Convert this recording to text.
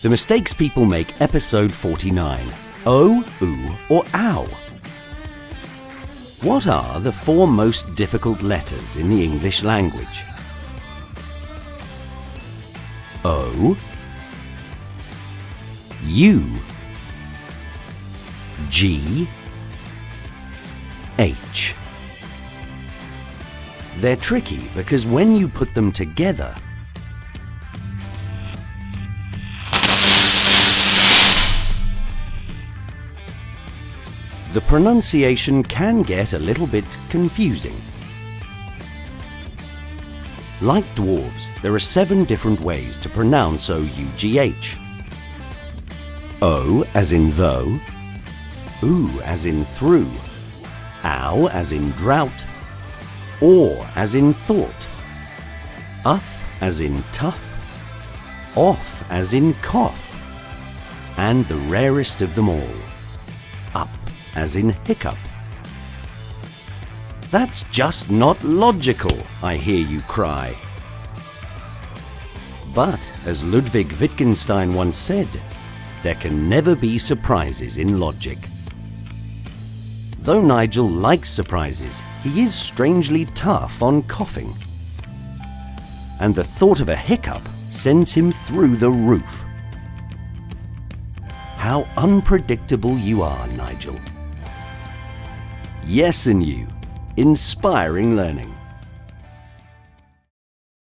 The Mistakes People Make, episode 49. O, oo, or ow. What are the 4 most difficult letters in the English language? O, U, G, H. They're tricky because when you put them together, the pronunciation can get a little bit confusing. Like dwarves, there are 7 different ways to pronounce OUGH. O as in though, oo as in through, ow as in drought, or as in thought, uff as in tough, off as in cough, and the rarest of them all, up as in hiccup. That's just not logical, I hear you cry. But, as Ludwig Wittgenstein once said, there can never be surprises in logic. Though Nigel likes surprises, he is strangely tough on coughing. And the thought of a hiccup sends him through the roof. How unpredictable you are, Nigel. Yes, and you. Inspiring learning.